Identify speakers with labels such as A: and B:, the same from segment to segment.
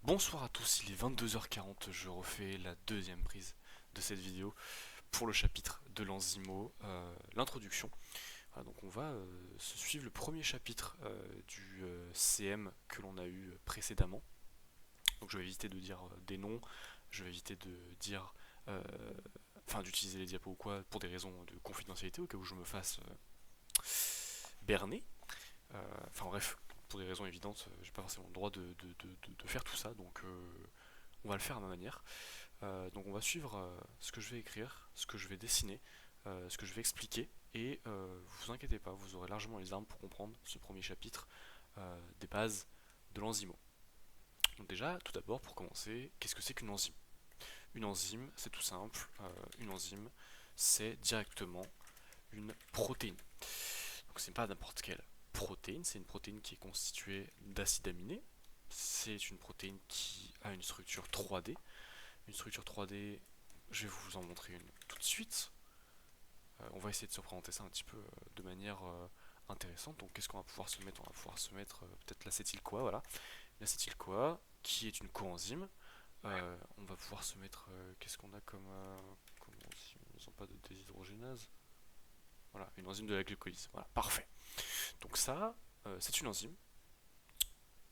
A: Bonsoir à tous, il est 22h40, je refais la deuxième prise de cette vidéo pour le chapitre de l'enzymo, l'introduction. Voilà, donc on va se suivre le premier chapitre du CM que l'on a eu précédemment. Donc je vais éviter de dire des noms, je vais éviter de dire, euh, enfin d'utiliser les diapos ou quoi pour des raisons de confidentialité au cas où je me fasse berner. Enfin bref, pour des raisons évidentes, j'ai pas forcément le droit de faire tout ça, donc on va le faire à ma manière. Donc on va suivre ce que je vais écrire, ce que je vais dessiner, ce que je vais expliquer, et vous inquiétez pas, vous aurez largement les armes pour comprendre ce premier chapitre des bases de l'enzymo. Donc déjà, tout d'abord, pour commencer, qu'est-ce que c'est qu'une enzyme? Une enzyme, c'est tout simple, une enzyme, c'est directement une protéine. Donc c'est pas n'importe quelle protéine, c'est une protéine qui est constituée d'acides aminés, c'est une protéine qui a une structure 3D. Une structure 3D, je vais vous en montrer une tout de suite. On va essayer de se représenter ça un petit peu de manière intéressante. Donc qu'est-ce qu'on va pouvoir se mettre? On va pouvoir se mettre peut-être l'acétyl-CoA, voilà. L'acétyl-CoA, qui est une coenzyme. On va pouvoir se mettre, qu'est-ce qu'on a comme enzyme? Ils n'ont pas de déshydrogénase. Voilà, une enzyme de la glucolyse. Voilà, parfait. Donc ça, c'est une enzyme.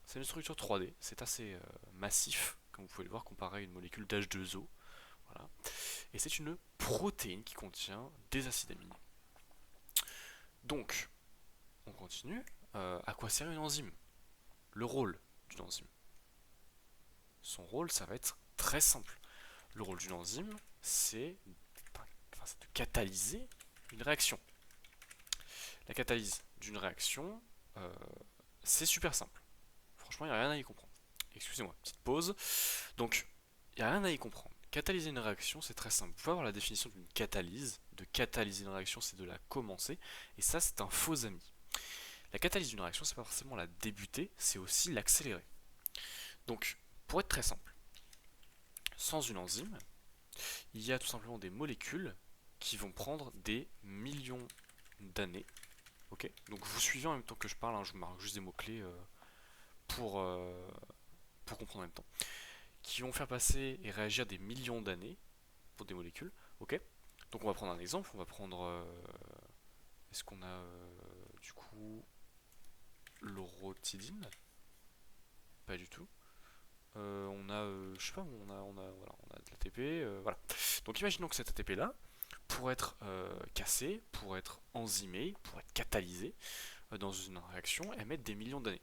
A: C'est une structure 3D, c'est assez massif, comme vous pouvez le voir, comparé à une molécule d'H2O. Voilà. Et c'est une protéine qui contient des acides aminés. Donc, on continue. À quoi sert une enzyme? Le rôle d'une enzyme. Son rôle, ça va être très simple. Le rôle d'une enzyme, c'est de catalyser une réaction. La catalyse d'une réaction, euh, c'est super simple. Franchement, il n'y a rien à y comprendre. Excusez-moi, petite pause. Donc, il n'y a rien à y comprendre. Catalyser une réaction, c'est très simple. Vous pouvez avoir la définition d'une catalyse. De catalyser une réaction, c'est de la commencer. Et ça, c'est un faux ami. La catalyse d'une réaction, c'est pas forcément la débuter, c'est aussi l'accélérer. Donc, pour être très simple, sans une enzyme, il y a tout simplement des molécules qui vont prendre des millions d'années. Ok. Donc vous suivez en même temps que je parle, hein, je vous marque juste des mots-clés pour, euh, pour comprendre en même temps. Qui vont faire passer et réagir des millions d'années pour des molécules. Ok. Donc on va prendre un exemple, on va prendre. Est-ce qu'on a du coup l'orotidine? Pas du tout. Je sais pas, voilà, on a de l'ATP, voilà. Donc imaginons que cet ATP là, pour être cassé, pour être enzymé, pour être catalysé dans une réaction, émettre des millions d'années.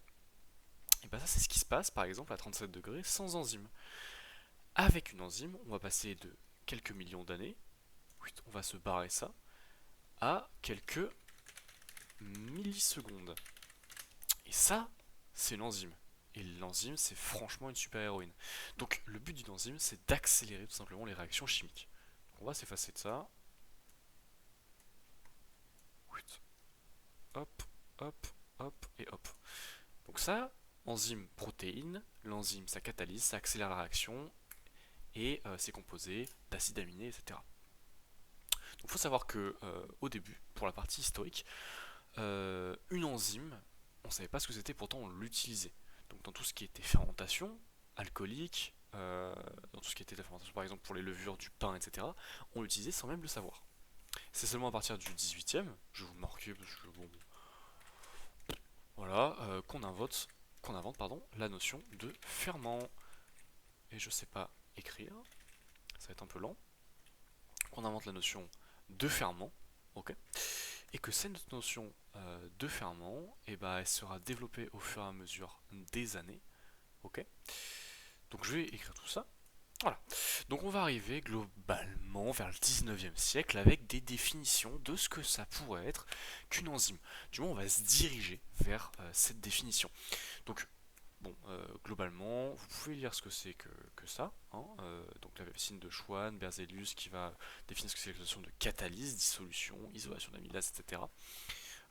A: Et bien ça c'est ce qui se passe par exemple à 37 degrés sans enzyme. Avec une enzyme, on va passer de quelques millions d'années, on va se barrer ça, à quelques millisecondes. Et ça, c'est une enzyme. Et l'enzyme, c'est franchement une super héroïne. Donc le but d'une enzyme, c'est d'accélérer tout simplement les réactions chimiques. Donc, on va s'effacer de ça. Hop, hop, hop et hop. Donc ça, enzyme protéine, l'enzyme ça catalyse, ça accélère la réaction et c'est composé d'acides aminés, etc. Donc il faut savoir que au début, pour la partie historique, une enzyme, on ne savait pas ce que c'était, pourtant on l'utilisait. Donc dans tout ce qui était fermentation, alcoolique, dans tout ce qui était la fermentation par exemple pour les levures du pain, etc., on l'utilisait sans même le savoir. C'est seulement à partir du 18e, je vais vous marquer parce que bon, voilà, qu'on invente pardon, la notion de ferment. Et je sais pas écrire, ça va être un peu lent. Qu'on invente la notion de ferment, ok, et que cette notion de ferment, elle sera développée au fur et à mesure des années, ok. Donc je vais écrire tout ça. Voilà. Donc on va arriver globalement vers le 19e siècle avec des définitions de ce que ça pourrait être qu'une enzyme. Du moins on va se diriger vers cette définition. Donc bon, globalement, vous pouvez lire ce que c'est que ça. Hein, donc la médecine de Schwann, Berzelius qui va définir ce que c'est la notion de catalyse, dissolution, isolation d'amylase, etc.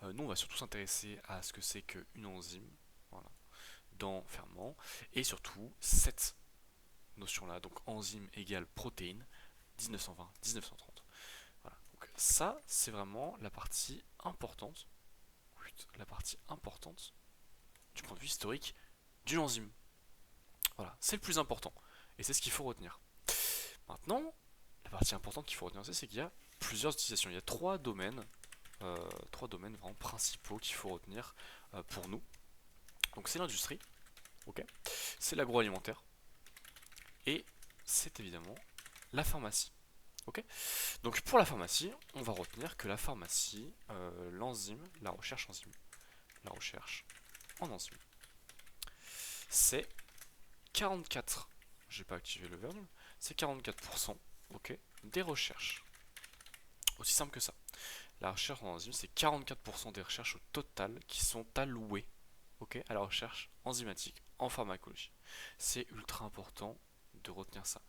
A: Nous, on va surtout s'intéresser à ce que c'est qu'une enzyme, voilà, dans ferment, et surtout cette notion-là, donc enzyme égale protéine, 1920-1930. Voilà. Donc ça, c'est vraiment la partie importante du point de vue historique d'une enzyme. Voilà, C'est le plus important. Et c'est ce qu'il faut retenir. Maintenant, la partie importante qu'il faut retenir, c'est qu'il y a plusieurs utilisations. Il y a trois domaines vraiment principaux qu'il faut retenir pour nous. Donc c'est l'industrie, ok, c'est l'agroalimentaire et c'est évidemment la pharmacie. Ok. Donc pour la pharmacie, on va retenir que la pharmacie, l'enzyme, la recherche en enzyme, c'est 44, j'ai pas activé le verbe, c'est 44% ok, des recherches. Aussi simple que ça. La recherche en enzyme, c'est 44% des recherches au total qui sont allouées ok, à la recherche enzymatique en pharmacologie. C'est ultra important de retenir ça.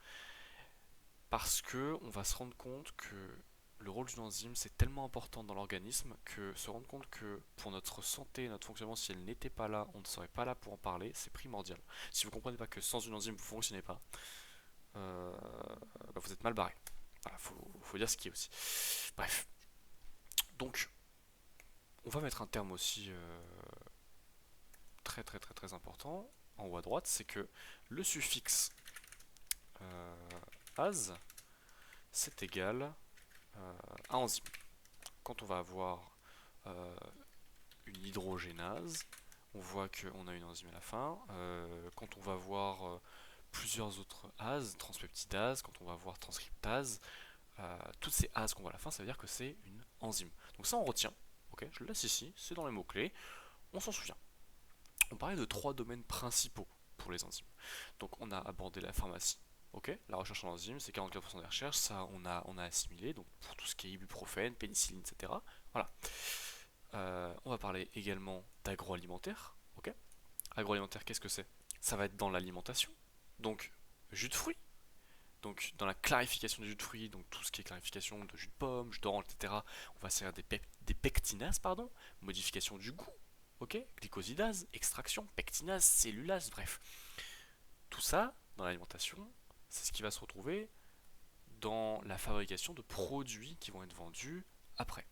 A: Parce que on va se rendre compte que le rôle d'une enzyme c'est tellement important dans l'organisme que se rendre compte que pour notre santé, notre fonctionnement, si elle n'était pas là, on ne serait pas là pour en parler, c'est primordial. Si vous ne comprenez pas que sans une enzyme vous ne fonctionnez pas, euh, bah vous êtes mal barré. Voilà, faut dire ce qui est aussi. Bref. Donc, on va mettre un terme aussi très très très très important en haut à droite, c'est que le suffixe as c'est égal à enzyme. Quand on va avoir euh, une hydrogénase, on voit qu'on a une enzyme à la fin. Quand on va voir plusieurs autres ases, transpeptidase, quand on va voir transcriptase, toutes ces ases qu'on voit à la fin, ça veut dire que c'est une enzyme. Donc ça on retient, ok, je le laisse ici, c'est dans les mots-clés, on s'en souvient. On parlait de trois domaines principaux pour les enzymes. Donc on a abordé la pharmacie, ok, la recherche en enzymes, c'est 44% des recherches, ça on a assimilé, donc pour tout ce qui est ibuprofène, pénicilline, etc. Voilà. On va parler également d'agroalimentaire, ok. Agroalimentaire, qu'est-ce que c'est? Ça va être dans l'alimentation, donc jus de fruits, donc dans la clarification du jus de fruits, donc tout ce qui est clarification de jus de pomme, jus d'orange, etc. On va servir des pectinases, pardon, modification du goût, ok, glycosidase, extraction, pectinase, cellulase, bref. Tout ça, dans l'alimentation, c'est ce qui va se retrouver dans la fabrication de produits qui vont être vendus après.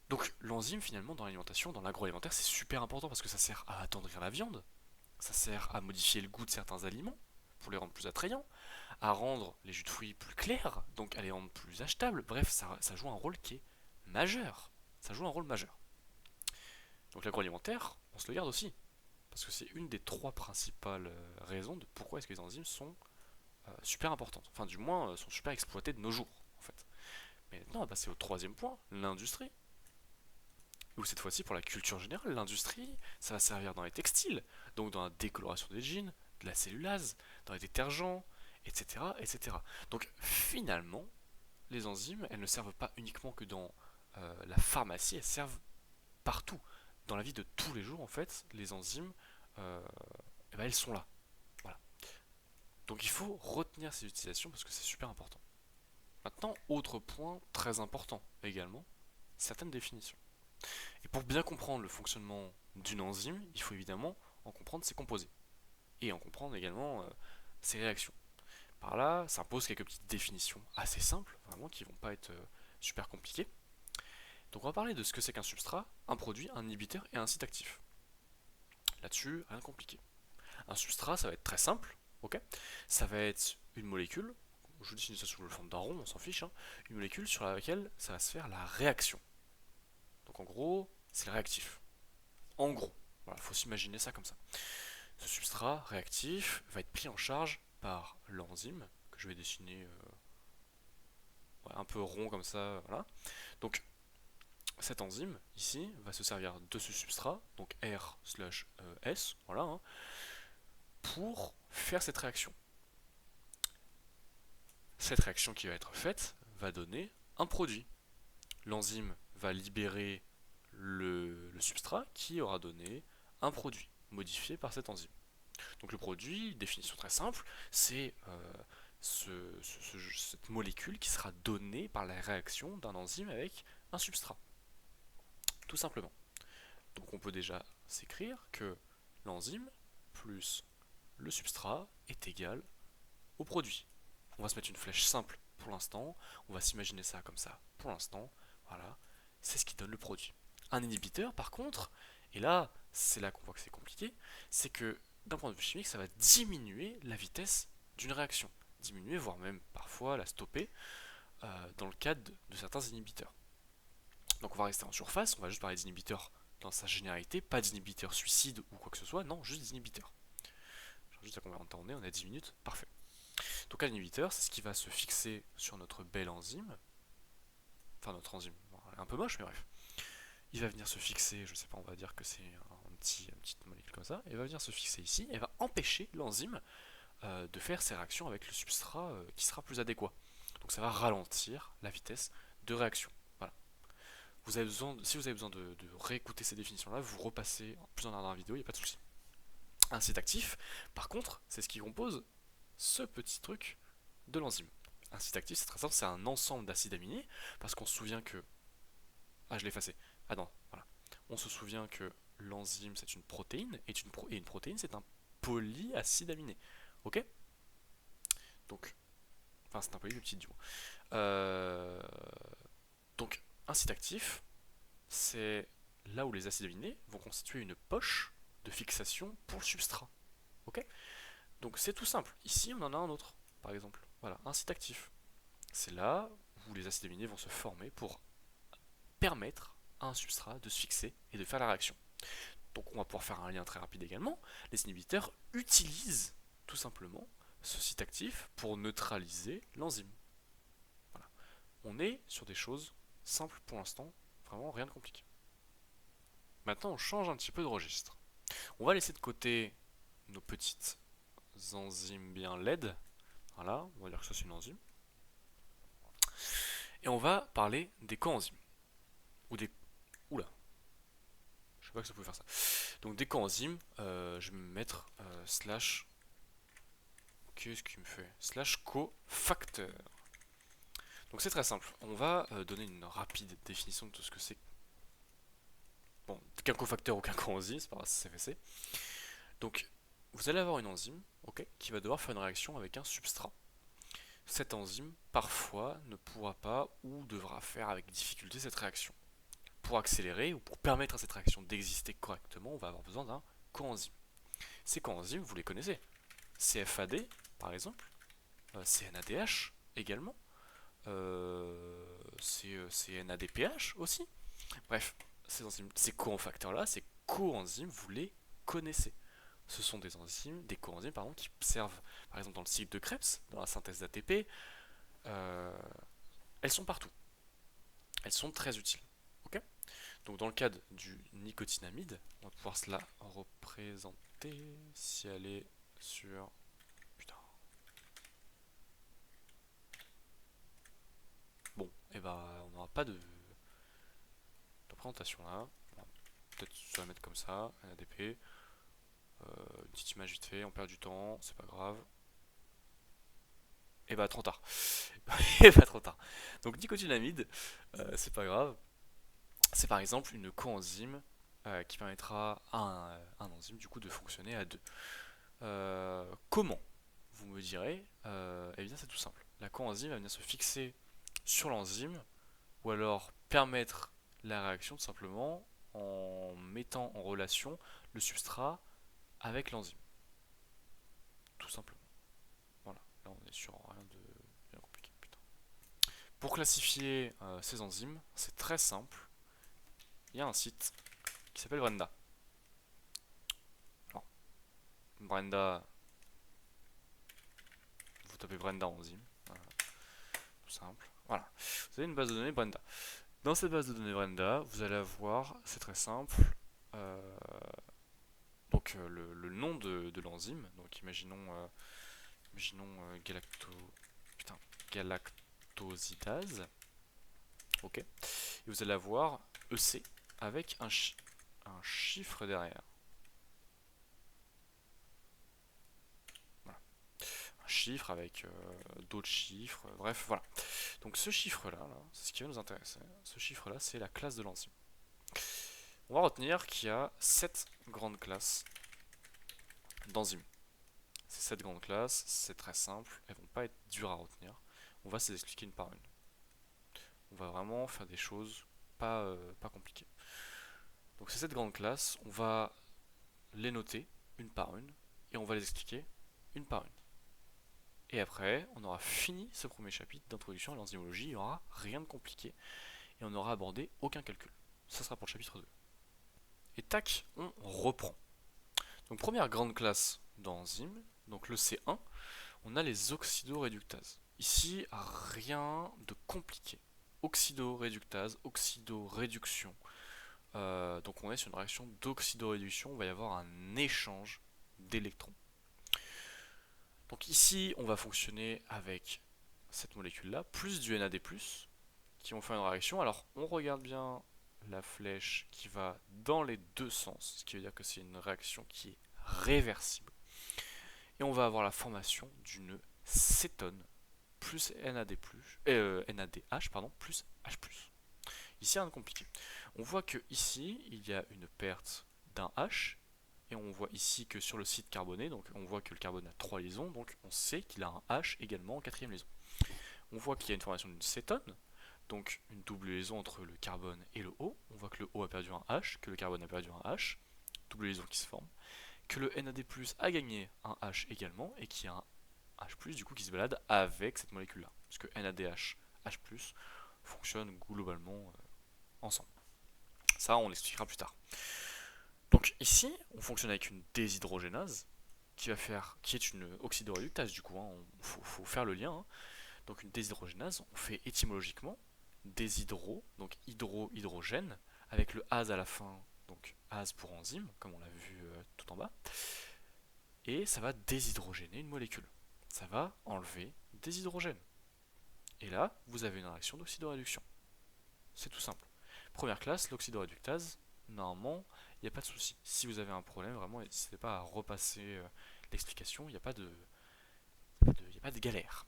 A: Donc l'enzyme finalement dans l'alimentation, dans l'agroalimentaire, c'est super important parce que ça sert à attendrir la viande, ça sert à modifier le goût de certains aliments pour les rendre plus attrayants, à rendre les jus de fruits plus clairs, donc à les rendre plus achetables. Bref, ça joue un rôle qui est majeur. Ça joue un rôle majeur. Donc l'agroalimentaire, on se le garde aussi, parce que c'est une des trois principales raisons de pourquoi est-ce que les enzymes sont super importantes. Enfin, du moins, sont super exploitées de nos jours, en fait. Mais maintenant, on va passer au troisième point, l'industrie. Où cette fois-ci, pour la culture générale, l'industrie, ça va servir dans les textiles, donc dans la décoloration des jeans, de la cellulase, dans les détergents, etc., etc. Donc finalement, les enzymes, elles ne servent pas uniquement que dans la pharmacie, elles servent partout. Dans la vie de tous les jours, en fait, les enzymes, euh, eh ben, elles sont là. Voilà. Donc il faut retenir ces utilisations parce que c'est super important. Maintenant, autre point très important également, certaines définitions. Et pour bien comprendre le fonctionnement d'une enzyme, il faut évidemment en comprendre ses composés et en comprendre également ses réactions. Par là, ça impose quelques petites définitions assez simples, vraiment, qui vont pas être super compliquées. Donc on va parler de ce que c'est qu'un substrat, un produit, un inhibiteur et un site actif. Là-dessus, rien de compliqué. Un substrat, ça va être très simple, ok. Ça va être une molécule, je vous dessine ça sous la forme d'un rond, on s'en fiche, hein, une molécule sur laquelle ça va se faire la réaction. Donc en gros, c'est le réactif. En gros, voilà, faut s'imaginer ça comme ça. Ce substrat réactif va être pris en charge par l'enzyme, que je vais dessiner ouais, un peu rond comme ça, voilà. Donc cette enzyme ici va se servir de ce substrat, donc R/S, voilà, hein, pour faire cette réaction. Cette réaction qui va être faite va donner un produit. L'enzyme va libérer le substrat qui aura donné un produit modifié par cette enzyme. Donc le produit, définition très simple, c'est cette molécule qui sera donnée par la réaction d'un enzyme avec un substrat. Tout simplement. Donc on peut déjà s'écrire que l'enzyme plus le substrat est égal au produit. On va se mettre une flèche simple pour l'instant, on va s'imaginer ça comme ça pour l'instant, voilà, c'est ce qui donne le produit. Un inhibiteur par contre, et là c'est là qu'on voit que c'est compliqué, c'est que d'un point de vue chimique, ça va diminuer la vitesse d'une réaction. Diminuer, voire même parfois la stopper dans le cadre de certains inhibiteurs. Donc on va rester en surface, on va juste parler d'inhibiteurs dans sa généralité, pas d'inhibiteurs suicides ou quoi que ce soit, non, juste d'inhibiteurs. Juste à combien de temps on est à 10 minutes, parfait. Donc un inhibiteur, c'est ce qui va se fixer sur notre belle enzyme, enfin notre enzyme, elle est un peu moche mais bref. Il va venir se fixer, je sais pas, on va dire que c'est une petite molécule comme ça, et il va venir se fixer ici, et va empêcher l'enzyme de faire ses réactions avec le substrat qui sera plus adéquat. Donc ça va ralentir la vitesse de réaction. Voilà. Si vous avez besoin de réécouter ces définitions-là, vous repassez plus en arrière dans la vidéo, il n'y a pas de souci. Un site actif, par contre, c'est ce qui compose ce petit truc de l'enzyme. Un site actif, c'est très simple, c'est un ensemble d'acides aminés, parce qu'on se souvient que... Ah, je l'ai effacé. Ah non, voilà. On se souvient que l'enzyme, c'est une protéine, et une protéine, c'est un polyacide aminé. Ok? Donc, enfin, c'est un polypeptide du coup. Euh, donc, un site actif, c'est là où les acides aminés vont constituer une poche de fixation pour le substrat. Ok? Donc c'est tout simple. Ici, on en a un autre, par exemple. Voilà, un site actif. C'est là où les acides aminés vont se former pour permettre à un substrat de se fixer et de faire la réaction. Donc on va pouvoir faire un lien très rapide également. Les inhibiteurs utilisent tout simplement ce site actif pour neutraliser l'enzyme. Voilà. On est sur des choses simples pour l'instant, vraiment rien de compliqué. Maintenant, on change un petit peu de registre. On va laisser de côté nos petites enzymes bien laides. Voilà, on va dire que ça c'est une enzyme. Et on va parler des coenzymes. Ou des... Oula, je sais pas que ça pouvait faire ça. Donc des coenzymes, je vais me mettre slash... Qu'est-ce qu'il me fait? Slash cofacteur. Donc c'est très simple. On va donner une rapide définition de tout ce que c'est. Bon, qu'un cofacteur ou qu'un coenzyme, c'est pas grave, c'est CFC. Donc, vous allez avoir une enzyme, ok, qui va devoir faire une réaction avec un substrat. Cette enzyme, parfois, ne pourra pas ou devra faire avec difficulté cette réaction. Pour accélérer ou pour permettre à cette réaction d'exister correctement, on va avoir besoin d'un coenzyme. Ces coenzymes, vous les connaissez. CFAD, par exemple, CNADH également, CNADPH aussi. Bref, ces cofacteurs-là, ces coenzymes, vous les connaissez. Ce sont des enzymes, des coenzymes pardon, qui servent par exemple dans le cycle de Krebs, dans la synthèse d'ATP. Elles sont partout. Elles sont très utiles. Ok? Donc dans le cadre du nicotinamide, on va pouvoir se la représenter si elle est sur... Putain. Bon, et bah on n'aura pas de présentation là. On va peut-être se la mettre comme ça, un ADP. Une petite image vite fait, on perd du temps, c'est pas grave. Et bah trop tard. Et bah trop tard. Donc nicotinamide, c'est pas grave. C'est par exemple une coenzyme qui permettra à un enzyme du coup de fonctionner à deux. Comment? Vous me direz, eh bien c'est tout simple. La coenzyme va venir se fixer sur l'enzyme ou alors permettre la réaction tout simplement en mettant en relation le substrat avec l'enzyme. Tout simplement. Voilà, là on est sur rien de bien compliqué. Putain. Pour classifier ces enzymes, c'est très simple. Il y a un site qui s'appelle Brenda. Alors, Brenda, vous tapez Brenda enzyme, voilà, tout simple. Voilà, vous avez une base de données Brenda. Dans cette base de données Brenda, vous allez avoir, c'est très simple, euh, donc le nom de l'enzyme. Donc imaginons putain, galactosidase. Ok. Et vous allez avoir EC avec un chiffre derrière. Voilà. Un chiffre avec d'autres chiffres. Bref, voilà. Donc ce chiffre-là, c'est ce qui va nous intéresser. Ce chiffre-là, c'est la classe de l'enzyme. On va retenir qu'il y a 7 grandes classes d'enzymes. Ces 7 grandes classes, c'est très simple, elles vont pas être dures à retenir. On va se les expliquer une par une. On va vraiment faire des choses pas compliquées. Donc ces 7 grandes classes, on va les noter une par une. et on va les expliquer une par une. Et après, on aura fini ce premier chapitre d'introduction à l'enzymologie, il n'y aura rien de compliqué, et on n'aura abordé aucun calcul. Ça sera pour le chapitre 2. Et tac, on reprend. Donc première grande classe d'enzymes, donc le C1, on a les oxydoréductases. Ici, rien de compliqué. Oxydoréductase, oxydoréduction. Donc on est sur une réaction d'oxydoréduction, il va y avoir un échange d'électrons. Donc ici, on va fonctionner avec cette molécule-là, plus du NAD+, qui vont faire une réaction. Alors, on regarde bien la flèche qui va dans les deux sens, ce qui veut dire que c'est une réaction qui est réversible. Et on va avoir la formation d'une cétone plus NADH plus H+. Ici, rien de compliqué. On voit que ici, il y a une perte d'un H, et on voit ici que sur le site carboné, donc on voit que le carbone a 3 liaisons, donc on sait qu'il a un H également en quatrième liaison. On voit qu'il y a une formation d'une cétone, donc une double liaison entre le carbone et le O. On voit que le O a perdu un H, que le carbone a perdu un H, double liaison qui se forme, que le NAD+ a gagné un H également, et qu'il y a un H+, du coup, qui se balade avec cette molécule-là, puisque NADH, H+, fonctionnent globalement ensemble. Ça, on l'expliquera plus tard. Donc ici, on fonctionne avec une déshydrogénase, qui est une oxydoréductase, du coup, faut faire le lien. Donc une déshydrogénase, on fait étymologiquement déshydro, donc hydrogène, avec le ase à la fin, donc ase pour enzyme, comme on l'a vu tout en bas, et ça va déshydrogéner une molécule. Ça va enlever des hydrogènes. Et là, vous avez une réaction d'oxydoréduction. C'est tout simple. Première classe, l'oxydoréductase, normalement, il n'y a pas de souci. Si vous avez un problème, vraiment, n'hésitez pas à repasser l'explication, il n'y a pas de galère.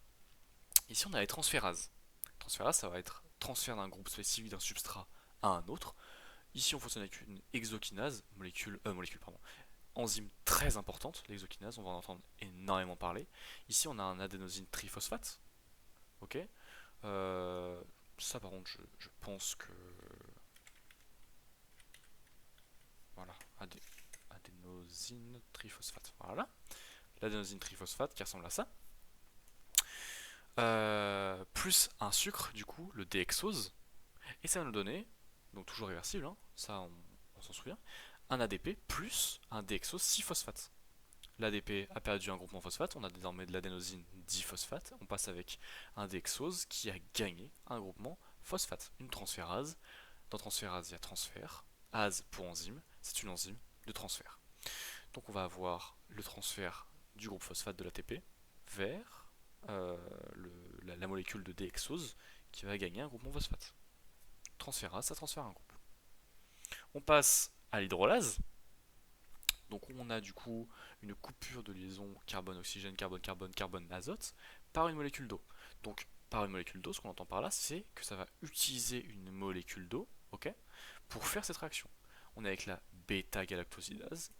A: Ici, on a les transférases. Transférase, ça va être transfert d'un groupe spécifique d'un substrat à un autre. Ici, on fonctionne avec une exokinase, enzyme très importante, l'exokinase, on va en entendre énormément parler. Ici, on a un adénosine triphosphate. Ok. Ça, par contre, je pense que voilà, adénosine triphosphate. Voilà, l'adénosine triphosphate qui ressemble à ça. Plus un sucre, du coup, le déhexose. Et ça va nous donner, donc toujours réversible, hein, ça on s'en souvient, un ADP plus un déhexose 6-phosphate. L'ADP a perdu un groupement phosphate, on a désormais de l'adénosine diphosphate, on passe avec un déhexose qui a gagné un groupement phosphate. Une transférase, dans transférase il y a transfert, ase pour enzyme, c'est une enzyme de transfert. Donc on va avoir le transfert du groupe phosphate de l'ATP vers la molécule de déhexose qui va gagner un groupement phosphate. Transférase, ça transfère un groupe. On passe à l'hydrolase. Donc on a du coup une coupure de liaison carbone-oxygène, carbone-carbone, carbone-azote par une molécule d'eau. Donc par une molécule d'eau, ce qu'on entend par là, c'est que ça va utiliser une molécule d'eau, ok, pour faire cette réaction. On est avec la bêta-galactosidase,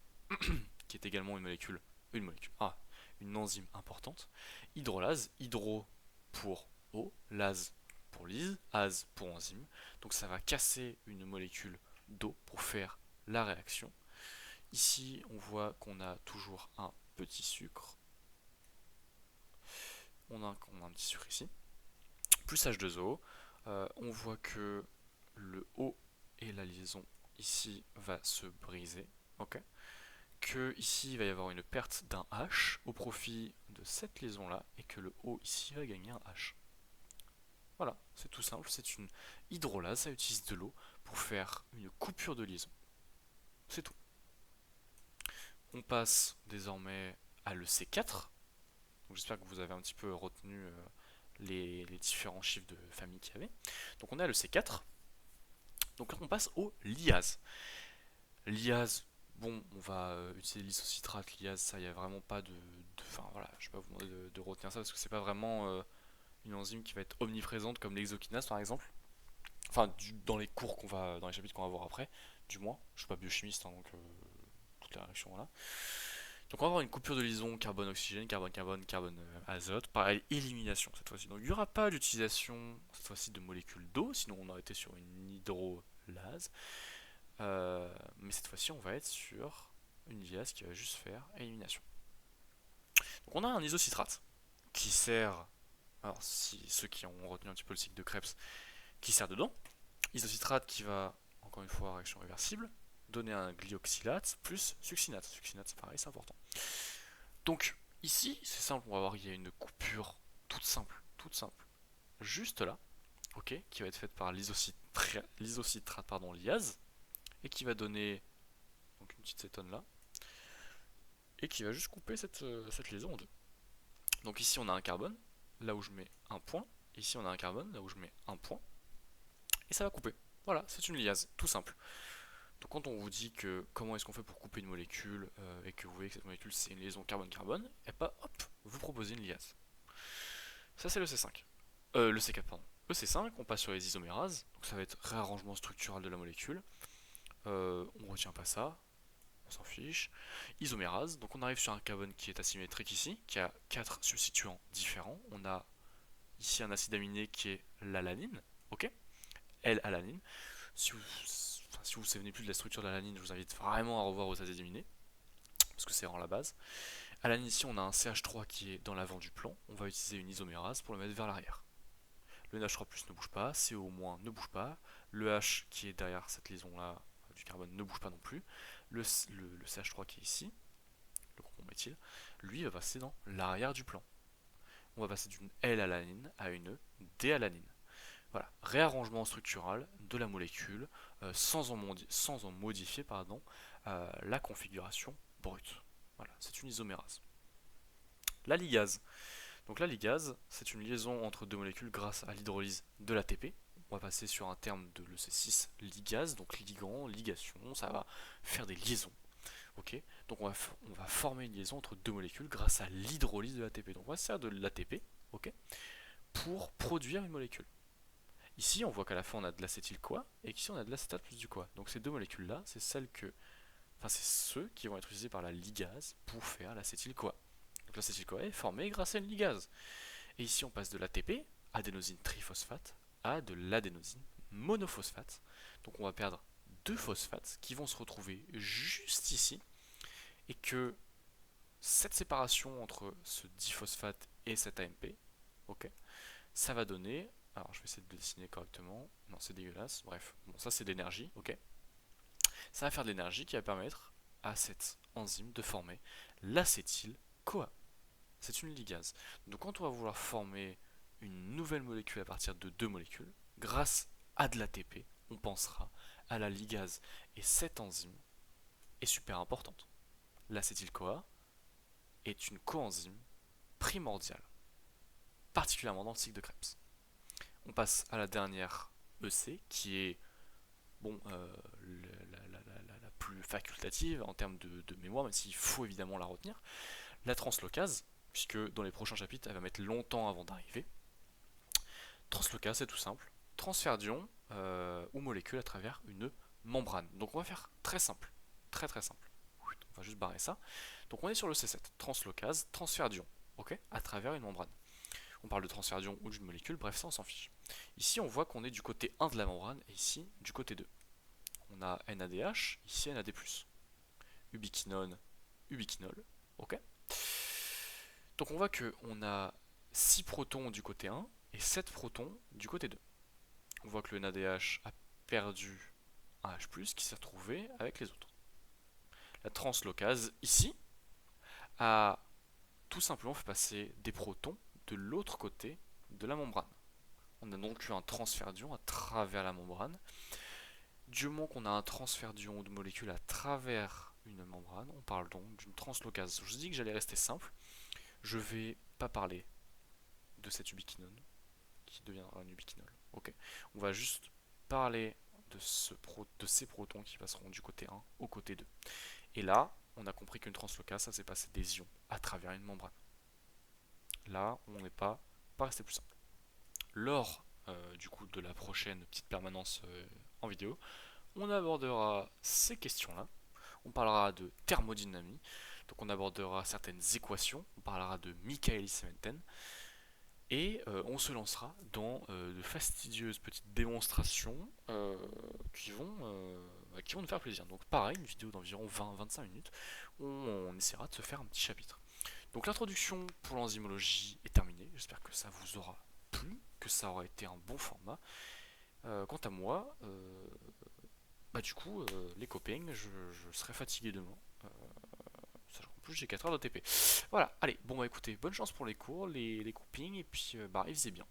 A: qui est également une enzyme importante. Hydrolase, hydro pour eau, lase pour lyse, ase pour enzyme. Donc ça va casser une molécule d'eau pour faire la réaction. Ici, on voit qu'on a toujours un petit sucre. On a un petit sucre ici. Plus H2O. On voit que le O et la liaison ici va se briser. Ok. Que ici il va y avoir une perte d'un H au profit de cette liaison là et que le O ici va gagner un H. Voilà, c'est tout simple, c'est une hydrolase, ça utilise de l'eau pour faire une coupure de liaison. C'est tout. On passe désormais à le C4. Donc j'espère que vous avez un petit peu retenu les différents chiffres de famille qu'il y avait. Donc on est à le C4. Donc là on passe au liase. Liase, bon, on va utiliser l'isocitrate, liase, ça, il n'y a vraiment pas enfin voilà, je vais pas vous demander de retenir ça parce que c'est pas vraiment une enzyme qui va être omniprésente comme l'exokinase par exemple. Enfin, dans les cours dans les chapitres qu'on va voir après, du moins. Je suis pas biochimiste, hein, donc toutes les réactions, voilà. Donc on va avoir une coupure de liaison carbone-oxygène, carbone-carbone, carbone-azote. Pareil, élimination cette fois-ci. Donc il n'y aura pas d'utilisation cette fois-ci de molécules d'eau, sinon on aurait été sur une hydrolase. Mais cette fois-ci on va être sur une liase qui va juste faire élimination. Donc on a un isocitrate qui sert, alors si ceux qui ont retenu un petit peu le cycle de Krebs, qui sert dedans, isocitrate qui va, encore une fois, réaction réversible, donner un glyoxylate plus succinate. Succinate c'est pareil, c'est important. Donc ici, c'est simple, on va voir qu'il y a une coupure toute simple, juste là, ok, qui va être faite par l'isocitrate pardon, liase, et qui va donner donc une petite cétone là, et qui va juste couper cette liaison en deux. Donc ici on a un carbone, là où je mets un point, ici on a un carbone, là où je mets un point, et ça va couper. Voilà, c'est une liase, tout simple. Donc quand on vous dit que comment est-ce qu'on fait pour couper une molécule, et que vous voyez que cette molécule c'est une liaison carbone-carbone, et bah hop, vous proposez une liase. Ça c'est le C5. Le C4 pardon. Le C5, on passe sur les isomérases, donc ça va être réarrangement structural de la molécule. On retient pas ça, on s'en fiche. Isomérase, donc on arrive sur un carbone qui est asymétrique ici, qui a 4 substituants différents. On a ici un acide aminé qui est l'alanine, ok, L-alanine. Si vous vous souvenez plus de la structure de l'alanine, je vous invite vraiment à revoir vos acides aminés, parce que c'est vraiment la base. Alanine ici, on a un CH3 qui est dans l'avant du plan, on va utiliser une isomérase pour le mettre vers l'arrière. Le NH3+ ne bouge pas, CO- ne bouge pas, le H qui est derrière cette liaison là du carbone ne bouge pas non plus, le CH3 qui est ici, le groupe méthyle, lui va passer dans l'arrière du plan. On va passer d'une L-alanine à une D-alanine. Voilà, réarrangement structural de la molécule sans en modifier la configuration brute. Voilà, c'est une isomérase. La ligase. Donc la ligase, c'est une liaison entre deux molécules grâce à l'hydrolyse de l'ATP. On va passer sur un terme de l'EC6 ligase, donc ligand, ligation, ça va faire des liaisons. Okay, donc on va former une liaison entre deux molécules grâce à l'hydrolyse de l'ATP. Donc on va se servir de l'ATP, okay, pour produire une molécule. Ici, on voit qu'à la fin on a de l'acétyl-CoA et qu'ici on a de l'acétate plus du CoA. Donc ces deux molécules-là, c'est ceux qui vont être utilisés par la ligase pour faire l'acétyl-CoA. Donc l'acétyl-CoA est formé grâce à une ligase. Et ici, on passe de l'ATP, adénosine triphosphate, à de l'adénosine monophosphate. Donc on va perdre deux phosphates qui vont se retrouver juste ici, et que cette séparation entre ce diphosphate et cet AMP, ok, ça va donner, alors je vais essayer de le dessiner correctement, non c'est dégueulasse, bref, bon ça c'est de l'énergie, ok, ça va faire de l'énergie qui va permettre à cette enzyme de former l'acétyl-CoA. C'est une ligase. Donc quand on va vouloir former une nouvelle molécule à partir de deux molécules, grâce à de l'ATP, on pensera à la ligase. Et cette enzyme est super importante. L'acétyl-CoA est une coenzyme primordiale, particulièrement dans le cycle de Krebs. On passe à la dernière EC, qui est bon, la plus facultative en termes de mémoire, même s'il faut évidemment la retenir, la translocase, puisque dans les prochains chapitres, elle va mettre longtemps avant d'arriver. Translocase, c'est tout simple. Transfert d'ion ou molécule à travers une membrane. Donc on va faire très simple. Très simple. On va juste barrer ça. Donc on est sur le C7. Translocase, transfert d'ion. Ok, à travers une membrane. On parle de transfert d'ion ou d'une molécule, bref, ça on s'en fiche. Ici on voit qu'on est du côté 1 de la membrane et ici du côté 2. On a NADH, ici NAD+. Ubiquinone, ubiquinol. Ok. Donc on voit qu'on a 6 protons du côté 1 et 7 protons du côté 2. On voit que le NADH a perdu un H+, qui s'est retrouvé avec les autres. La translocase, ici, a tout simplement fait passer des protons de l'autre côté de la membrane. On a donc eu un transfert d'ion à travers la membrane. Du moment qu'on a un transfert d'ion ou de molécules à travers une membrane, on parle donc d'une translocase. Je vous ai dit que j'allais rester simple. Je ne vais pas parler de cet ubiquinone qui deviendra un ubiquinol. Okay. On va juste parler de ces protons qui passeront du côté 1 au côté 2. Et là, on a compris qu'une translocase, ça s'est passé des ions à travers une membrane. Là, on n'est pas resté plus simple. Lors du coup de la prochaine petite permanence en vidéo, on abordera ces questions-là. On parlera de thermodynamie, donc on abordera certaines équations, on parlera de Michaelis-Menten, et on se lancera dans de fastidieuses petites démonstrations qui vont nous faire plaisir. Donc pareil, une vidéo d'environ 20-25 minutes, où on essaiera de se faire un petit chapitre. Donc l'introduction pour l'enzymologie est terminée, j'espère que ça vous aura plu, que ça aura été un bon format. Quant à moi, bah du coup, les copains, je serai fatigué demain. Sachant qu'en plus j'ai 4 heures de TP. Voilà, allez, bon bah écoutez, bonne chance pour les cours, les copings, et puis bah, il faisait bien.